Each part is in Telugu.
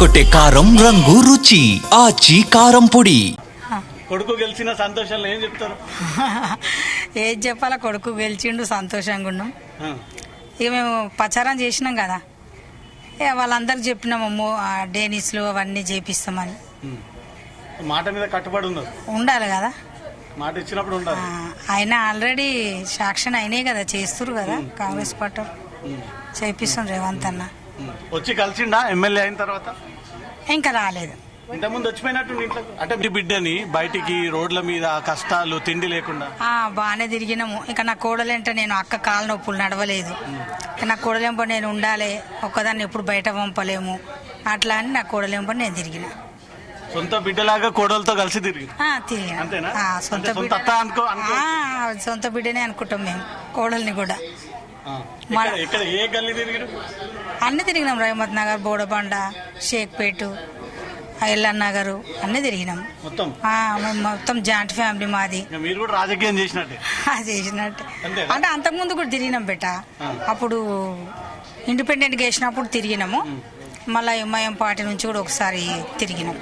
అదరగొట్టే కారం రంగు రుచి ఆచి కారం పొడి. కొడుకు గెలిచిన సంతోషంలో ఏం చెప్తారు? ఏది చెప్పాలా, కొడుకు గెలిచిండు, సంతోషంగా ఉన్నాం. ఇక మేము ప్రచారం చేసినాం కదా, ఇక వాళ్ళందరికి చెప్పినాము డేనిస్లు అవన్నీ చేపిస్తామని. మాట మీద కట్టుబడి ఉన్నారు, ఉండాలి కదా, మాట ఇచ్చినప్పుడు ఉండాలి. ఆయన ఆల్రెడీ సాక్షన్ అయినాయి కదా, చేస్తురు కదా కాంగ్రెస్ పార్టీ చేపిస్తాం. రేవంత్ అన్న వచ్చి కలిసిండా ఎమ్మెల్యే అయిన తర్వాత? ఇంకా రాలేదు. ఇంతకుముందు వచ్చిపోయినట్టు ఇంట్లో అంటే మీ బిడ్డని బయటికి రోడ్ల మీద కష్టాలు తిండి లేకుండా బాగానే తిరిగినాము. ఇక నా కోడలేంట నేను అక్క కాళ్ళ నొప్పులు నడవలేదు, ఇక నా కోడలేంప నేను ఉండాలి, ఒక్కదాన్ని ఎప్పుడు బయట పంపలేము అట్లా అని నా కోడలేంప నేను తిరిగిన. సొంత బిడ్డలాగా కోడలతో కలిసి తిరిగిన. సొంత బిడ్డనే అనుకుంటాం మేము కోడల్ని కూడా. ఏ గల్లీ తిరిగిరు? అన్ని తిరిగినాం, రహమత్ నగర్, బోడబండ, షేక్పేట, ఎల్ఎన్ నగర్ అన్ని తిరిగినాం. మొత్తం జాయింట్ ఫ్యామిలీ మాది. మీరు కూడా రాజకీయం చేసినట్టే? చేసినట్టే అంటే అంతకుముందు కూడా తిరిగినాం బెట. అప్పుడు ఇండిపెండెంట్ వేసినప్పుడు తిరిగినాము, మళ్ళీ ఎంఐఎం పార్టీ నుంచి కూడా ఒకసారి తిరిగినాం.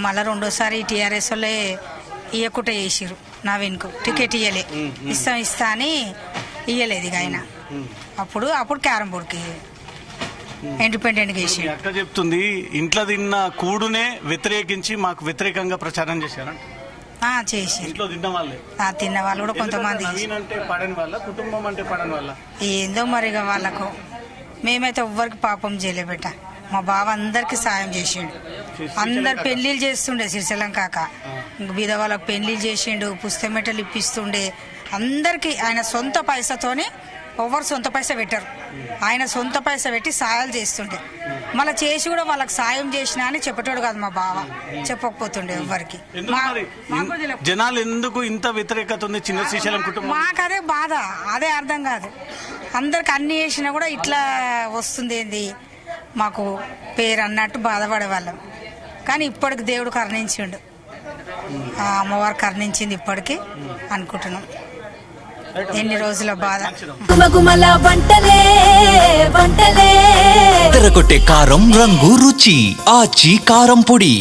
మళ్ళీ రెండోసారి టీఆర్ఎస్ వాళ్ళే ఇయ్యకుట చేసిరు, నవీన్కు టికెట్ ఇయ్యలే, ఇస్తా అని ఇయ్యలేదు ఇక ఆయన. అప్పుడు క్యారం బోర్డుకి ఇండిపెండెంట్ వేసి. అక్క చెప్తుంది ఇంట్లో తిన్న కూడునే వ్యతిరేకించి మాకు వ్యతిరేకంగా ప్రచారం చేశారు. చేసి ఇంట్లో తిన్న వాళ్ళే, తిన్న వాళ్ళు కూడా కొంతమంది. అంటే పడని వాళ్ళ కుటుంబం అంటే పడని వాళ్ళ ఏందో మరిగా వాళ్ళకు. మేమైతే ఎవ్వరికి పాపం చేయలే బెట్ట. మా బావ అందరికి సాయం చేసిండు, అందరు పెళ్లిళ్ళు చేస్తుండే శ్రీశైలం కాక. బీద వాళ్ళకి పెళ్లిళ్ళు చేసిండు, పుస్తమెట్టలు ఇప్పిస్తుండే అందరికి. ఆయన సొంత పైసతోని, ఎవరు సొంత పైసా పెట్టారు, ఆయన సొంత పైసా పెట్టి సాయాలు చేస్తుండే. మళ్ళీ చేసి కూడా వాళ్ళకి సాయం చేసినా అని చెప్పేటోడు కాదు మా బావ, చెప్పకపోతుండే ఎవ్వరికి. జనాలు ఎందుకు ఇంత వ్యతిరేకత ఉంది చిన్న శ్రీశైలం కుటుంబం? మాకు అదే బాధ, అదే అర్థం కాదు. అందరికి అన్ని చేసినా కూడా ఇట్లా వస్తుంది ఏంది మాకు పేరు అన్నట్టు బాధపడేవాళ్ళం. కానీ ఇప్పటికి దేవుడు కరుణించిండు, అమ్మవారు కరుణించింది ఇప్పటికి అనుకుంటున్నాం. ఎన్ని రోజుల బాధ. అదరగొట్టే కారం రంగు రుచి ఆచి కారం పొడి.